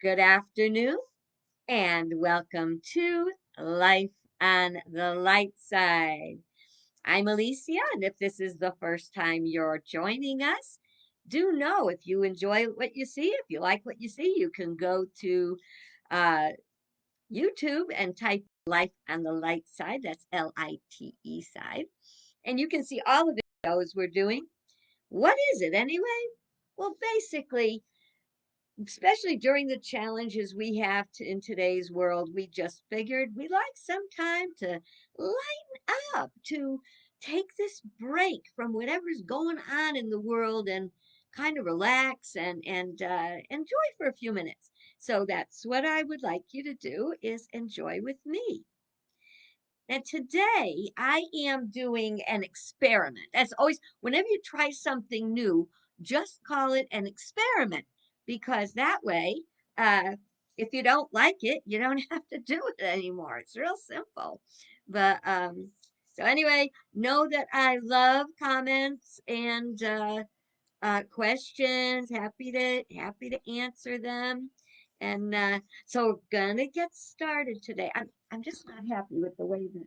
Good afternoon, and welcome to Life on the Light Side. I'm Alicia, and if this is the first time you're joining us, do know if you enjoy what you see, if you like what you see, you can go to uh, YouTube and type Life on the Light Side. That's Lite side. And you can see all the videos we're doing. What is it anyway? Well, basically, especially during the challenges we have in today's world, we just figured we like some time to lighten up, to take this break from whatever's going on in the world and kind of relax and enjoy for a few minutes. So that's what I would like you to do is enjoy with me. And today I am doing an experiment. As always, whenever you try something new, just call it an experiment because that way, uh, if you don't like it, you don't have to do it anymore. It's real simple. But so anyway, know that I love comments and questions. Happy to answer them. And so we're gonna get started today. I'm just not happy with the way the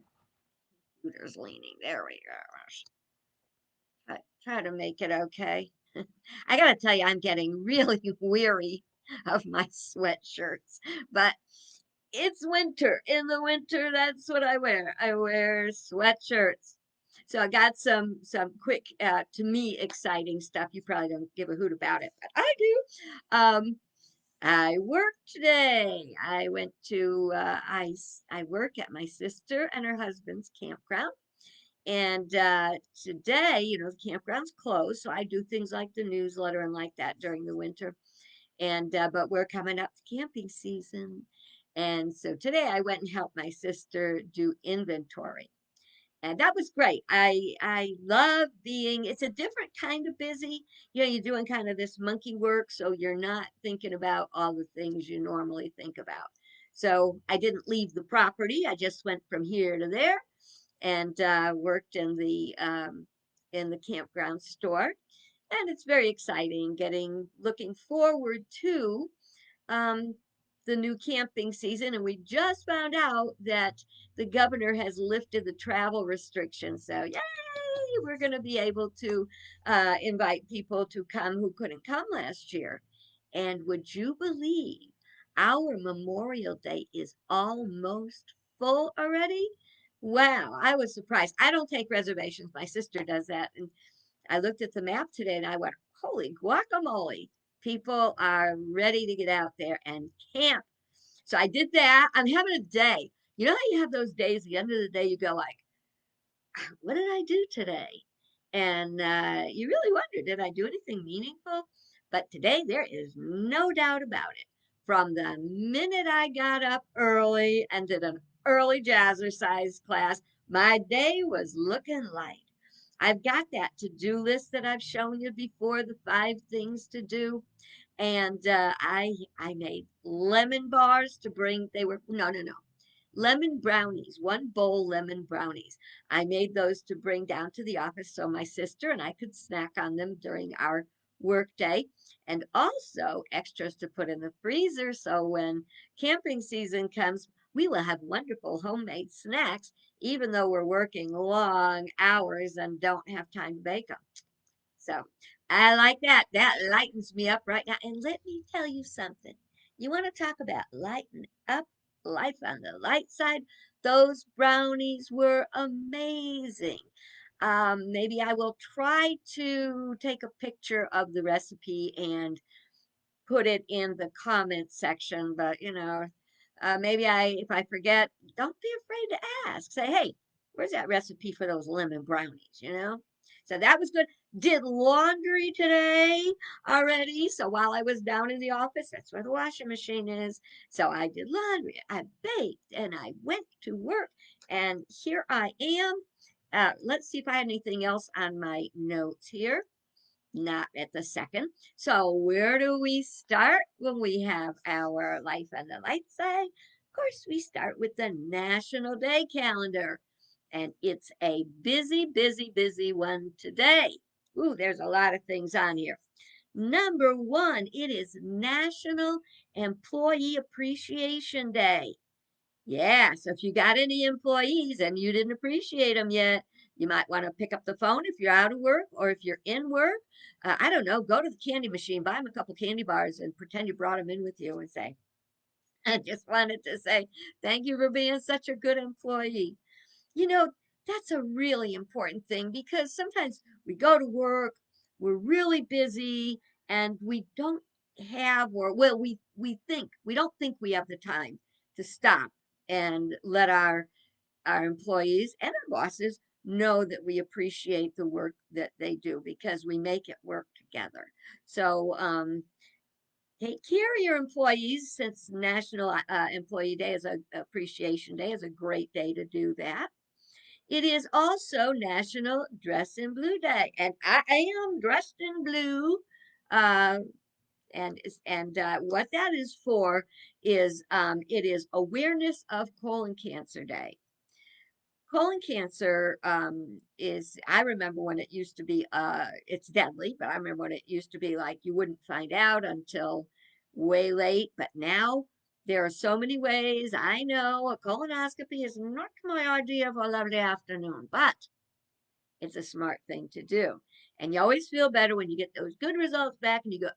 computer's leaning. There we go. Try to make it okay. I gotta tell you, I'm getting really weary of my sweatshirts, but it's winter. In the winter, that's what I wear. I wear sweatshirts. So I got some quick, to me, exciting stuff. You probably don't give a hoot about it, but I do. I worked today. I went to I work at my sister and her husband's campground. And today, the campground's closed, so I do things like the newsletter and like that during the winter. And but we're coming up to camping season, and so today I went and helped my sister do inventory, and that was great. I love being. It's a different kind of busy. You're doing kind of this monkey work, so you're not thinking about all the things you normally think about. So I didn't leave the property. I just went from here to there and worked in the campground store. And it's very exciting. Getting looking forward to um, the new camping season, and we just found out that the governor has lifted the travel restrictions. So yay! We're going to be able to invite people to come who couldn't come last year. And would you believe our Memorial Day is almost full already? Wow, I was surprised. I don't take reservations. My sister does that. And I looked at the map today and I went, holy guacamole. People are ready to get out there and camp. So I did that. I'm having a day. You know how you have those days, at the end of the day, you go like, what did I do today? And you really wonder, did I do anything meaningful? But today there is no doubt about it. From the minute I got up early and did an early jazzercise class, my day was looking light. I've got that to-do list that I've shown you before, the 5 things to do. And I made lemon bars to bring. They were no lemon brownies, one bowl lemon brownies. I made those to bring down to the office so my sister and I could snack on them during our work day, and also extras to put in the freezer so when camping season comes, we will have wonderful homemade snacks, even though we're working long hours and don't have time to bake them. So I like that. That lightens me up right now. And let me tell you something. You want to talk about lighten up life on the light side? Those brownies were amazing. Maybe I will try to take a picture of the recipe and put it in the comment section, but maybe if I forget, don't be afraid to ask. Say, hey, where's that recipe for those lemon brownies? So that was good. Did laundry today already. So while I was down in the office, that's where the washing machine is. So I did laundry, I baked, and I went to work. And here I am. Let's see if I had anything else on my notes here. Not at the second. So where do we start when we have our life on the light side? Of course, we start with the National Day calendar. And it's a busy, busy, busy one today. Ooh, there's a lot of things on here. Number one, it is National Employee Appreciation Day. Yeah, so if you got any employees and you didn't appreciate them yet, you might want to pick up the phone if you're out of work or if you're in work. I don't know, go to the candy machine, buy them a couple candy bars, and pretend you brought them in with you and say, I just wanted to say thank you for being such a good employee. You know, that's a really important thing because sometimes we go to work, we're really busy, and we don't have, or well, we think we don't think we have the time to stop and let our employees and our bosses know that we appreciate the work that they do because we make it work together. So take care of your employees since National Employee Day is a appreciation day is a great day to do that. It is also National Dress in Blue Day, and I am dressed in blue. Uh, and what that is for is it is Awareness of Colon Cancer Day. Colon cancer is, I remember when it used to be, it's deadly, but I remember when it used to be like you wouldn't find out until way late. But now there are so many ways. I know a colonoscopy is not my idea of a lovely afternoon, but it's a smart thing to do. And you always feel better when you get those good results back and you go,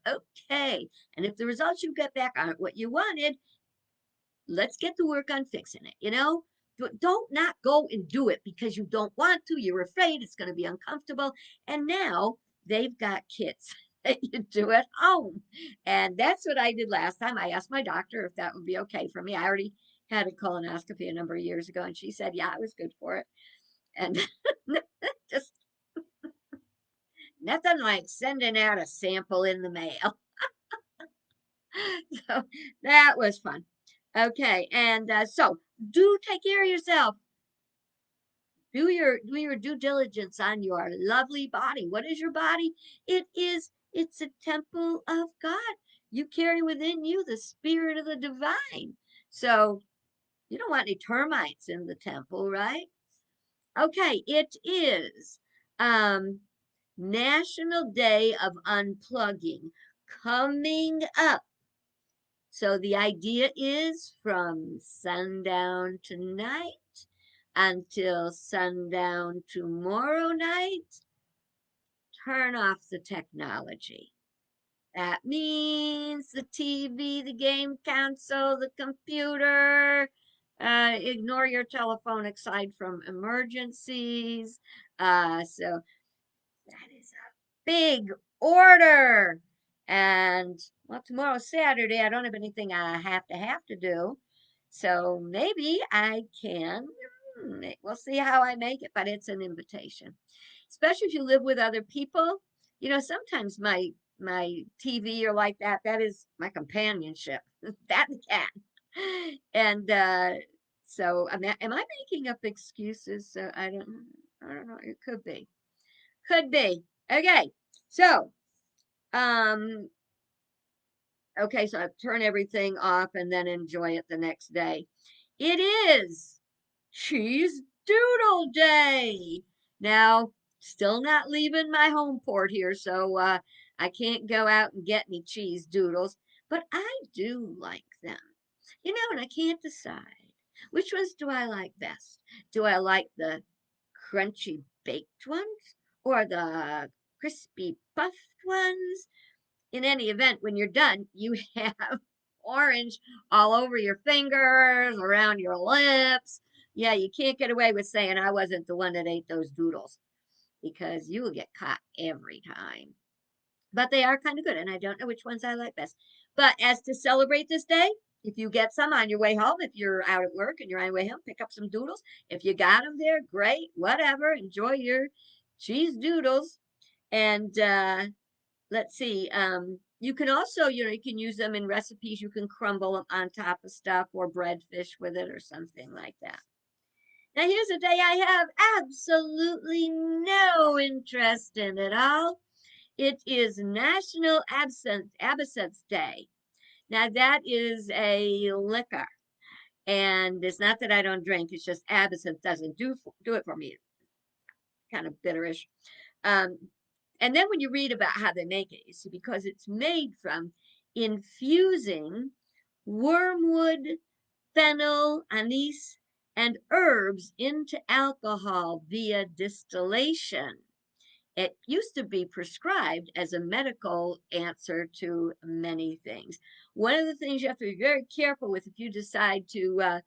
okay. And if the results you get back aren't what you wanted, let's get to work on fixing it, you know? But don't not go and do it because you don't want to. You're afraid it's going to be uncomfortable. And now they've got kits that you do at home. And that's what I did last time. I asked my doctor if that would be okay for me. I already had a colonoscopy a number of years ago, and she said, yeah, it was good for it. And just nothing like sending out a sample in the mail. So that was fun. Okay, and so do take care of yourself. Do your due diligence on your lovely body. What is your body? It's a temple of God. You carry within you the spirit of the divine. So you don't want any termites in the temple, right? Okay, it is um National Day of Unplugging coming up. So the idea is from sundown tonight until sundown tomorrow night, turn off the technology. That means the TV, the game console, the computer. Ignore your telephone aside from emergencies. So that is a big order. And well, tomorrow's Saturday. I don't have anything I have to do. So maybe I can. We'll see how I make it, but it's an invitation. Especially if you live with other people. You know, sometimes my TV or like that, that is my companionship. That and the cat. And so am I making up excuses? I don't know. It could be. Could be. Okay. So, um, okay, so I turn everything off and then enjoy it the next day. It is Cheese Doodle Day. Now, still not leaving my home port here, so I can't go out and get any cheese doodles, but I do like them. You know, and I can't decide. Which ones do I like best? Do I like the crunchy baked ones or the crispy puffed ones? In any event, when you're done, you have orange all over your fingers, around your lips. Yeah, you can't get away with saying I wasn't the one that ate those doodles because you will get caught every time. But they are kind of good, and I don't know which ones I like best. But as to celebrate this day, if you get some on your way home, if you're out at work and you're on your way home, pick up some doodles. If you got them there, great, whatever. Enjoy your cheese doodles. And let's see. You can also, you can use them in recipes. You can crumble them on top of stuff or bread fish with it or something like that. Now, here's a day I have absolutely no interest in at all. It is National Absinthe Day. Now, that is a liquor. And it's not that I don't drink, it's just absinthe doesn't do it for me. Kind of bitterish. Um, And then when you read about how they make it, you see, because it's made from infusing wormwood, fennel, anise, and herbs into alcohol via distillation. It used to be prescribed as a medical answer to many things. One of the things you have to be very careful with if you decide to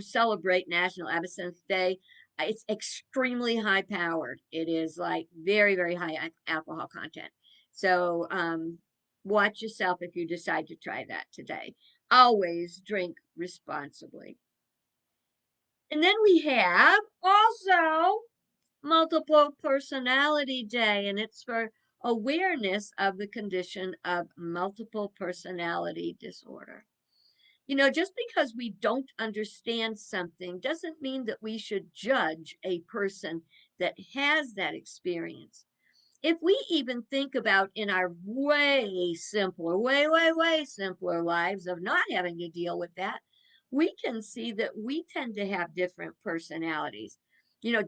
celebrate National Absinthe Day. It's extremely high powered. It is like very, very high alcohol content. So watch yourself if you decide to try that today. Always drink responsibly. And then we have also Multiple Personality Day, and it's for awareness of the condition of multiple personality disorder. Just because we don't understand something doesn't mean that we should judge a person that has that experience. If we even think about in our way simpler, way simpler lives of not having to deal with that, we can see that we tend to have different personalities.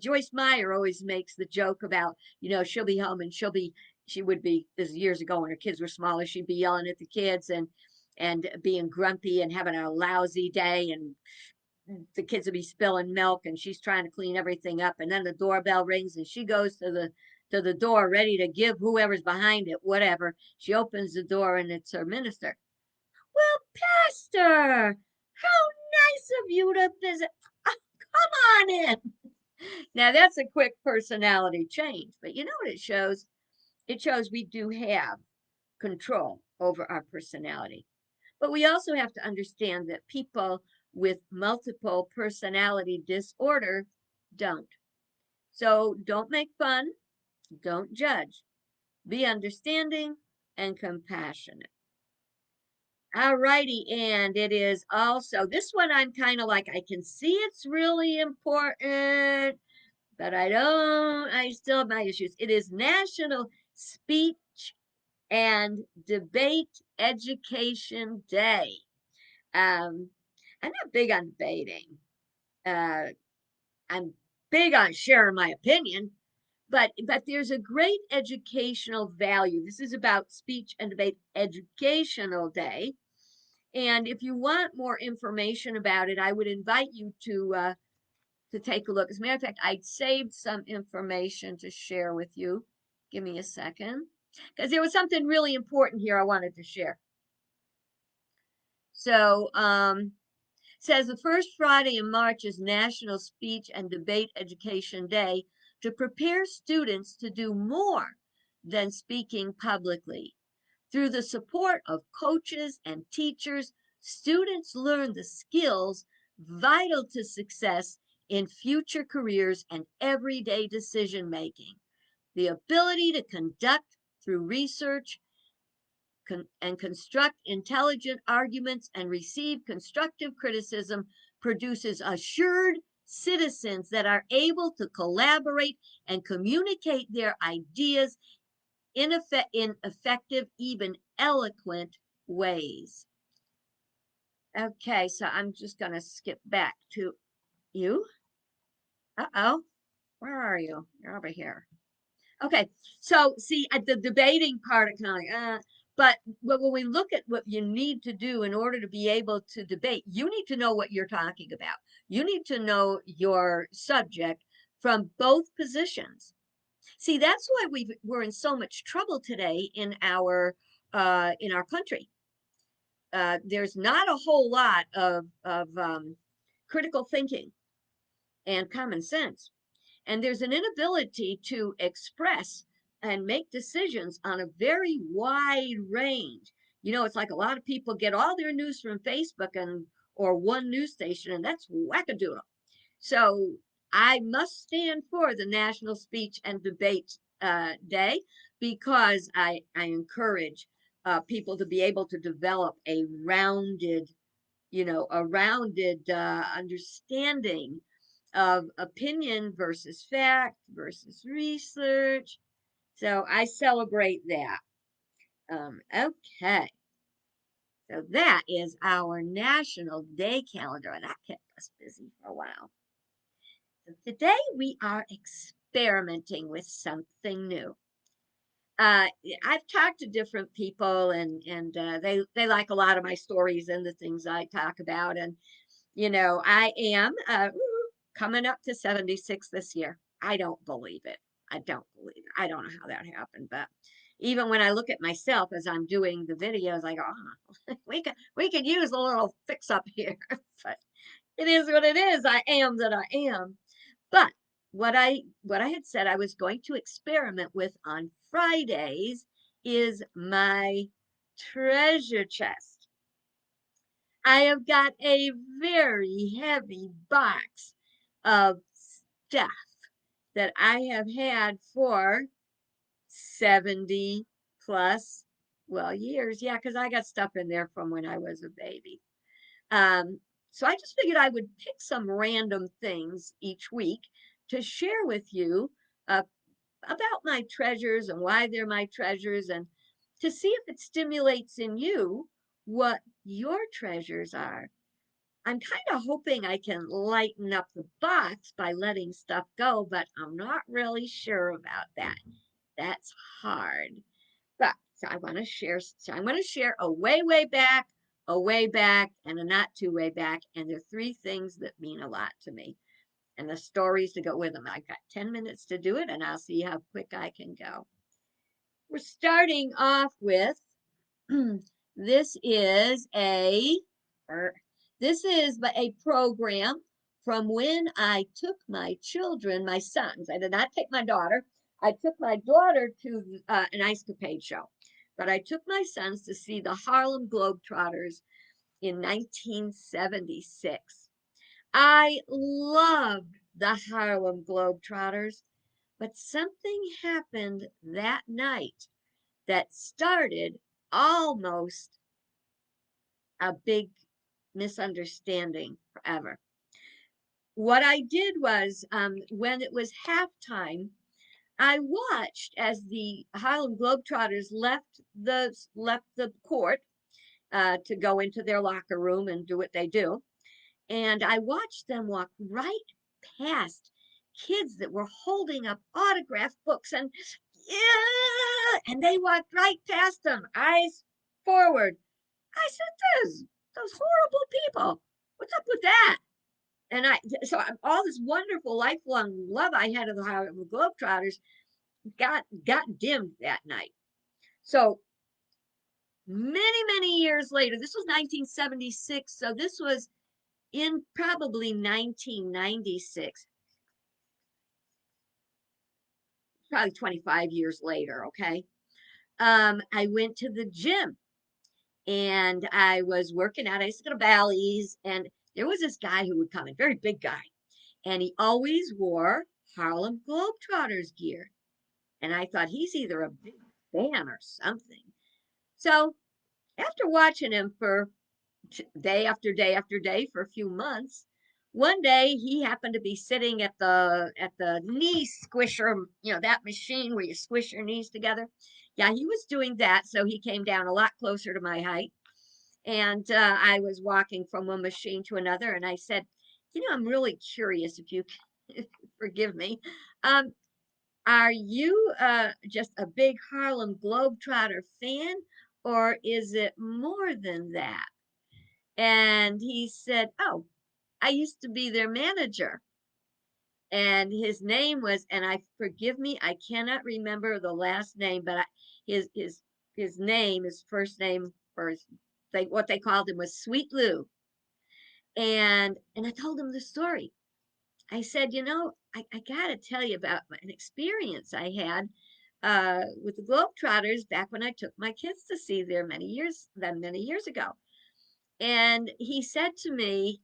Joyce Meyer always makes the joke about, she'll be home and she would be, this is years ago when her kids were smaller, she'd be yelling at the kids and being grumpy and having a lousy day, and the kids will be spilling milk and she's trying to clean everything up, and then the doorbell rings and she goes to the door ready to give whoever's behind it whatever. She opens the door and it's her minister. Well, Pastor, how nice of you to visit. Oh, come on in. Now that's a quick personality change, but you know what it shows? It shows we do have control over our personality. But we also have to understand that people with multiple personality disorder don't. So don't make fun, don't judge, be understanding and compassionate. All righty, and it is also this one I'm kind of like, I can see it's really important, but I still have my issues. It is National Speech and Debate Education Day. Um, I'm not big on debating. Uh, I'm big on sharing my opinion, but there's a great educational value. This is about Speech and Debate Educational Day, and if you want more information about it, I would invite you to take a look. As a matter of fact, I saved some information to share with you. Give me a second, because there was something really important here I wanted to share. So, says the first Friday in March is National Speech and Debate Education Day to prepare students to do more than speaking publicly. Through the support of coaches and teachers, students learn the skills vital to success in future careers and everyday decision making. The ability to conduct through research and construct intelligent arguments and receive constructive criticism produces assured citizens that are able to collaborate and communicate their ideas in effective, even eloquent ways. Okay, so I'm just going to skip back to you. Uh-oh, where are you? You're over here. Okay, so see at the debating part of kind of but when we look at what you need to do in order to be able to debate, you need to know what you're talking about. You need to know your subject from both positions. See, that's why we're in so much trouble today in our country. There's not a whole lot of critical thinking and common sense. And there's an inability to express and make decisions on a very wide range. It's like a lot of people get all their news from Facebook and or one news station, and that's wackadoodle. So I must stand for the National Speech and Debate Day because I encourage people to be able to develop a rounded understanding of opinion versus fact versus research. So I celebrate that. Okay. So that is our National Day calendar, and that kept us busy for a while. So today we are expecting experimenting with something new. I've talked to different people, and they like a lot of my stories and the things I talk about. And I am coming up to 76 this year. I don't believe it. I don't believe it. I don't know how that happened, but even when I look at myself as I'm doing the videos, I go, oh, we could use a little fix up here. But it is what it is. I am that I am. But what I had said I was going to experiment with on Fridays is my treasure chest. I have got a very heavy box of stuff that I have had for 70 plus, well, years. Yeah, because I got stuff in there from when I was a baby. Um, so I just figured I would pick some random things each week to share with you uh, about my treasures and why they're my treasures, and to see if it stimulates in you what your treasures are. I'm kind of hoping I can lighten up the box by letting stuff go, but I'm not really sure about that. That's hard. But so I want to share. So I'm going to share a way back, and a not too way back. And there are three things that mean a lot to me, and the stories to go with them. I've got 10 minutes to do it, and I'll see how quick I can go. We're starting off with this is a this is a program from when I took my children, my sons. I did not take my daughter. I took my daughter to an ice capade show, but I took my sons to see the Harlem Globetrotters in 1976. I loved the Harlem Globetrotters, but something happened that night that started almost a big misunderstanding forever. What I did was, when it was halftime, I watched as the Harlem Globetrotters left the court to go into their locker room and do what they do, and I watched them walk right past kids that were holding up autograph books, and yeah, and they walked right past them, eyes forward. I said, those horrible people. What's up with that? And all this wonderful lifelong love I had of the Harlem Globetrotters got dimmed that night. So many years later, this was 1976. So this was in probably 1996, probably 25 years later. Okay. I went to the gym and I was working out. I used to go to Bally's, and there was this guy who would come in, very big guy, and he always wore Harlem Globetrotters gear. And I thought he's either a big fan or something. So after watching him for day after day after day for a few months, one day he happened to be sitting at the knee squisher, that machine where you squish your knees together. Yeah, he was doing that, so he came down a lot closer to my height. And I was walking from one machine to another, and I said, I'm really curious if you forgive me. Um, are you just a big Harlem Globetrotter fan, or is it more than that? And he said, oh, I used to be their manager. And his name was, and I forgive me, I cannot remember the last name, but his name, his first name, or what they called him was Sweet Lou. And I told him the story. I said, I got to tell you about an experience I had with the Globetrotters back when I took my kids to see there many years ago. And he said to me,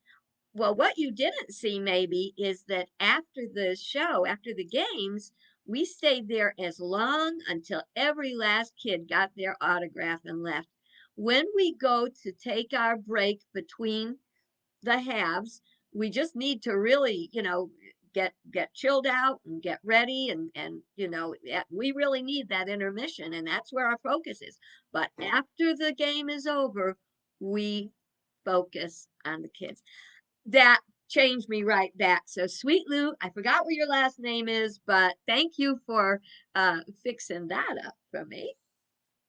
well, what you didn't see maybe is that after the show, after the games, we stayed there as long until every last kid got their autograph and left. When we go to take our break between the halves, we just need to really, get chilled out and get ready, and we really need that intermission, and that's where our focus is. But after the game is over, we focus on the kids. That changed me right back. So, Sweet Lou, I forgot what your last name is, but thank you for fixing that up for me.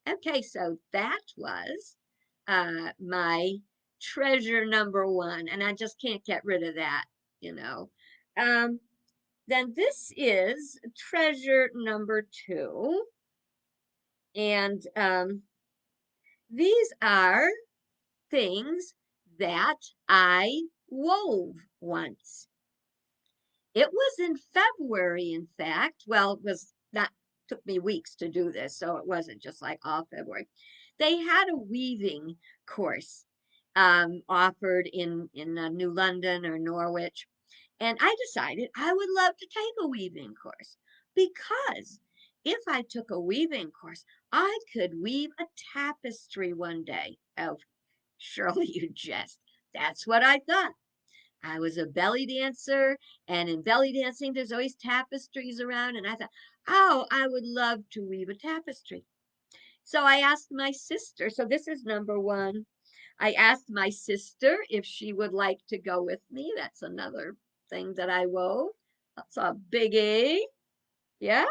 Okay, so that was my treasure number one, and I just can't get rid of that, you know. Um, then this is treasure number two, and these are things that I wove once. It was in February, in fact. Well, it was not, took me weeks to do this, so it wasn't just like all February. They had a weaving course offered in New London or Norwich, and I decided I would love to take a weaving course because if I took a weaving course, I could weave a tapestry one day. Oh, surely you jest. That's what I thought. I was a belly dancer, and in belly dancing, there's always tapestries around. And I thought, oh, I would love to weave a tapestry. So I asked my sister. So this is number one. I asked my sister if she would like to go with me. That's another thing that I wove. That's a biggie. Yeah.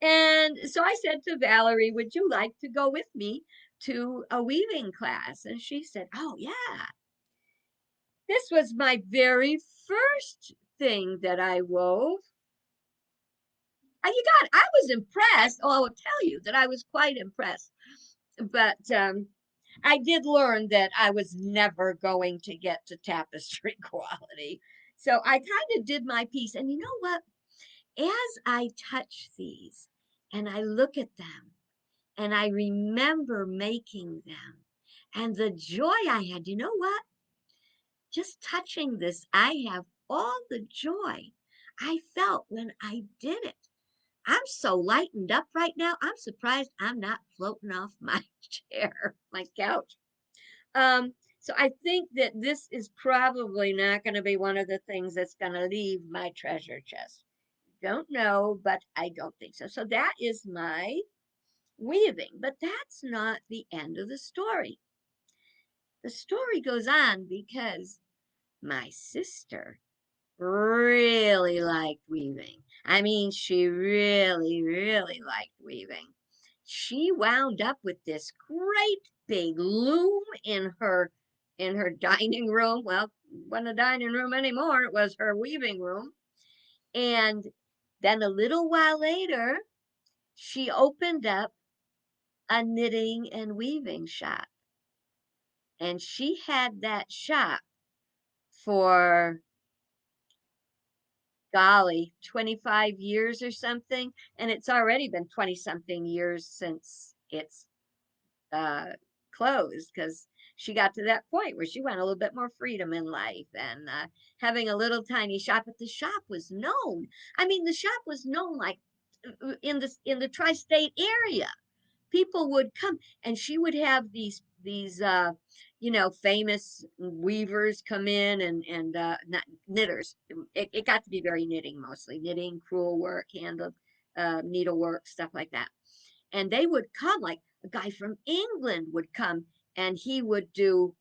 And so I said to Valerie, would you like to go with me to a weaving class? And she said, oh, yeah. This was my very first thing that I wove. You got, I was impressed. Oh, I will tell you that I was quite impressed. But I did learn that I was never going to get to tapestry quality. So I kind of did my piece. And you know what? As I touch these and I look at them and I remember making them and the joy I had, you know what? Just touching this, I have all the joy I felt when I did it. I'm so lightened up right now. I'm surprised I'm not floating off my chair, my couch. So I think that this is probably not going to be one of the things that's going to leave my treasure chest. Don't know, but I don't think so. So that is my weaving, but that's not the end of the story. The story goes on because my sister really liked weaving. I mean, she really, really liked weaving. She wound up with this great big loom in her dining room. Well, it wasn't a dining room anymore. It was her weaving room. And then a little while later, she opened up a knitting and weaving shop. And she had that shop for golly, 25 years or something. And it's already been 20 something years since it's uh, closed because she got to that point where she wanted a little bit more freedom in life and having a little tiny shop. But the shop was known. I mean, the shop was known like in the tri-state area. People would come and she would have these famous weavers come in and not knitters. It got to be very knitting, mostly knitting, crewel work, handle needlework, stuff like that. And they would come, like a guy from England would come, and he would do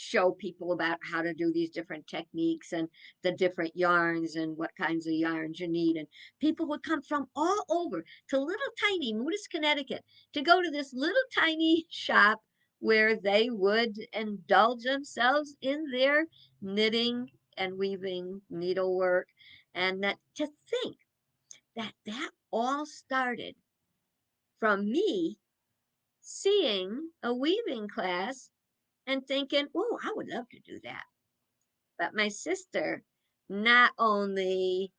show people about how to do these different techniques and the different yarns and what kinds of yarns you need. And people would come from all over to little tiny Moodus, Connecticut to go to this little tiny shop where they would indulge themselves in their knitting and weaving needlework. And that, to think that all started from me seeing a weaving class and thinking, oh, I would love to do that. But my sister not only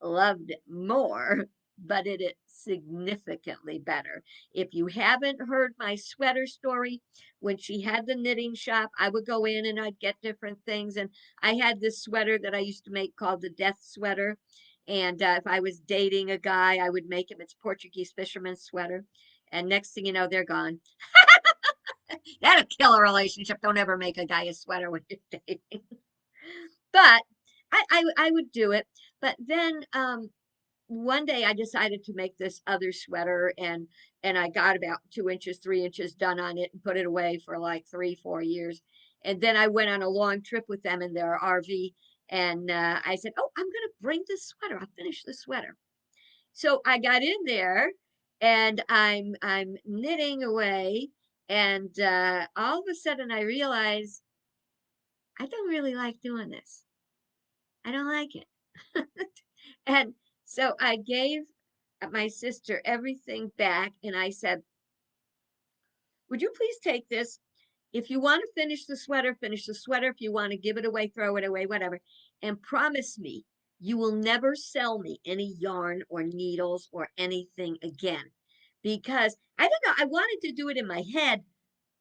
loved it more, but it significantly better. If you haven't heard my sweater story, when she had the knitting shop, I would go in and I'd get different things. And I had this sweater that I used to make called the death sweater. And if I was dating a guy, I would make him its Portuguese fisherman sweater. And next thing you know, they're gone. That'll kill a relationship. Don't ever make a guy a sweater when you're dating. But I would do it. But then one day I decided to make this other sweater, and I got about 2 inches, 3 inches done on it and put it away for like 3, 4 years. And then I went on a long trip with them in their RV, and I said, "Oh, I'm gonna bring this sweater. I'll finish the sweater." So I got in there, and I'm knitting away, and all of a sudden I realize I don't really like doing this. I don't like it. And so I gave my sister everything back, and I said, "Would you please take this? If you want to finish the sweater, finish the sweater. If you want to give it away, throw it away, whatever. And promise me you will never sell me any yarn or needles or anything again." Because I don't know, I wanted to do it in my head,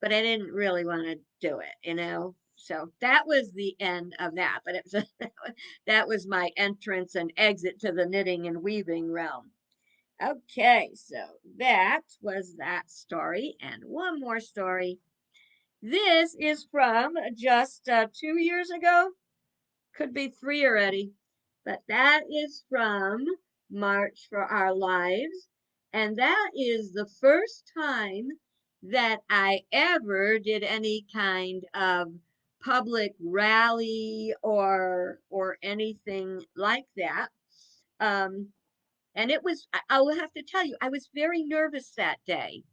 but I didn't really want to do it. So that was the end of that. But it was that was my entrance and exit to the knitting and weaving realm. Okay, so that was that story. And one more story. This is from just 2 years ago. Could be three already. But that is from March for Our Lives. And that is the first time that I ever did any kind of public rally or anything like that. Um, and I will have to tell you, I was very nervous that day,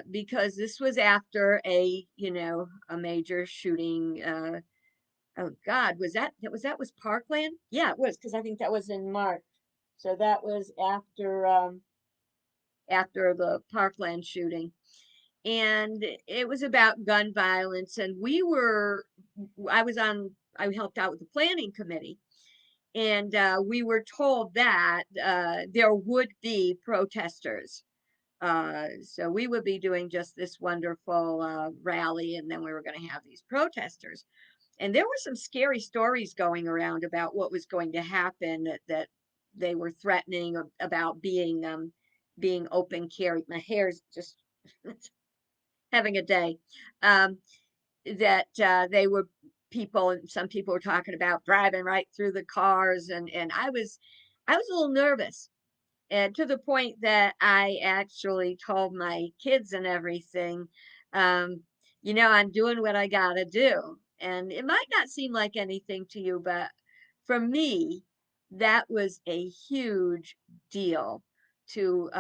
because this was after a major shooting. Oh God, was Parkland? Yeah, it was, because I think that was in March. So that was after the Parkland shooting, and it was about gun violence. And I helped out with the planning committee, and we were told that there would be protesters. So we would be doing just this wonderful rally, and then we were going to have these protesters. And there were some scary stories going around about what was going to happen, that they were threatening about being open carry. My hair's just having a day. Um, that they were some people were talking about driving right through the cars, and I was a little nervous, and to the point that I actually told my kids and everything, um, I'm doing what I gotta do. And it might not seem like anything to you, but for me, that was a huge deal to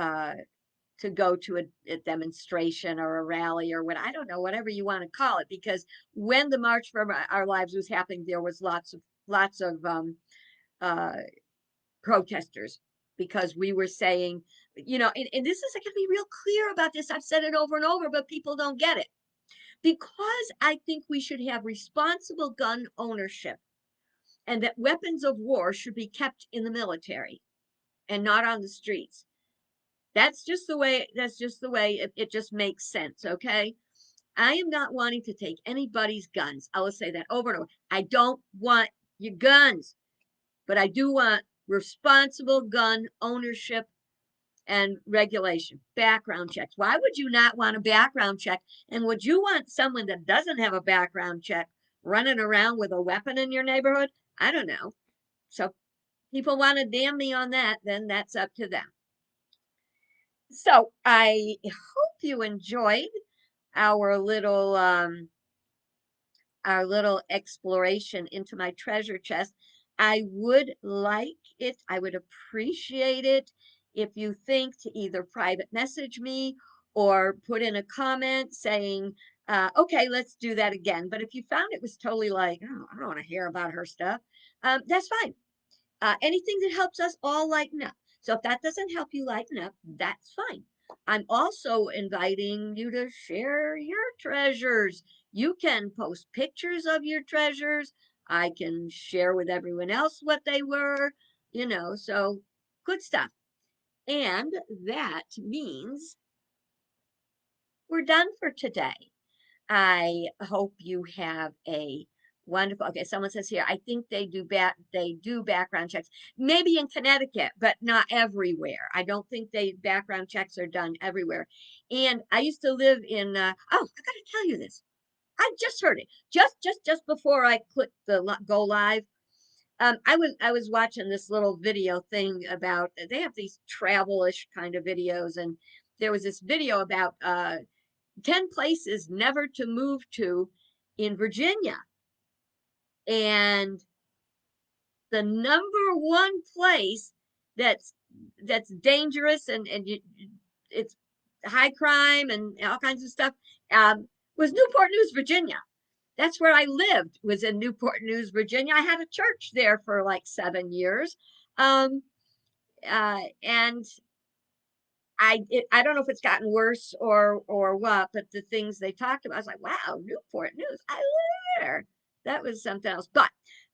go to a demonstration or a rally or what, I don't know, whatever you want to call it. Because when the March for Our Lives was happening, there was lots of uh, protesters, because we were saying, and this is, I gotta be real clear about this. I've said it over and over, but people don't get it. Because I think we should have responsible gun ownership, and that weapons of war should be kept in the military and not on the streets. That's just the way it just makes sense, okay? I am not wanting to take anybody's guns. I will say that over and over. I don't want your guns, but I do want responsible gun ownership and regulation, background checks. Why would you not want a background check? And would you want someone that doesn't have a background check running around with a weapon in your neighborhood? I don't know. So people want to damn me on that, then that's up to them. So I hope you enjoyed our little um, our little exploration into my treasure chest. I would appreciate it if you think to either private message me or put in a comment saying, okay, let's do that again. But if you found it was totally like, oh, I don't want to hear about her stuff, that's fine. Anything that helps us all lighten up. So if that doesn't help you lighten up, that's fine. I'm also inviting you to share your treasures. You can post pictures of your treasures. I can share with everyone else what they were, so good stuff. And that means we're done for today. I hope you have a wonderful. Okay, someone says here, I think they do background checks. Maybe in Connecticut, but not everywhere. I don't think they background checks are done everywhere. And I used to live in I gotta tell you this. I just heard it. Just before I clicked the go live. I was watching this little video thing about they have these travel-ish kind of videos, and there was this video about 10 places never to move to in Virginia. And the number one place that's that's dangerous and it's high crime and all kinds of stuff was Newport News, Virginia. That's where I lived, was in Newport News, Virginia. I had a church there for like 7 years. Um, and I don't know if it's gotten worse or what, but the things they talked about, I was like, wow, Newport News, I live there. That was something else. But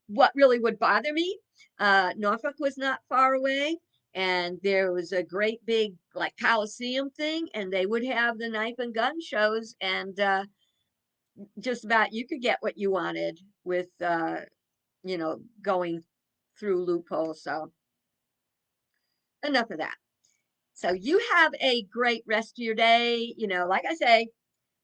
what really would bother me, Norfolk was not far away, and there was a great big like Coliseum thing, and they would have the knife and gun shows, and just about you could get what you wanted with going through loopholes. So enough of that. So you have a great rest of your day. Like I say,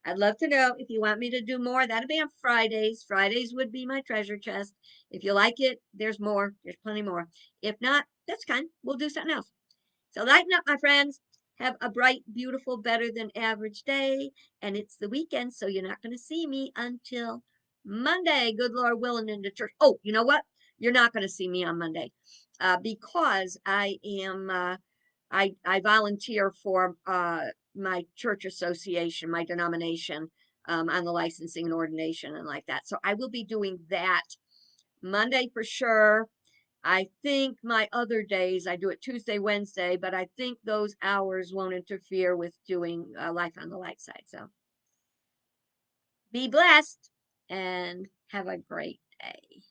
I'd love to know if you want me to do more. That'd be on Fridays. Fridays would be my treasure chest. If you like it, there's more. There's plenty more. If not, that's kind. We'll do something else. So lighten up, my friends. Have a bright, beautiful, better than average day. And it's the weekend, so you're not going to see me until Monday. Good Lord willing, into church. Oh, you know what? You're not going to see me on Monday because I volunteer for my church association, my denomination, on the licensing and ordination and like that. So I will be doing that Monday for sure. I think my other days, I do it Tuesday, Wednesday, but I think those hours won't interfere with doing Life on the Light side. So be blessed and have a great day.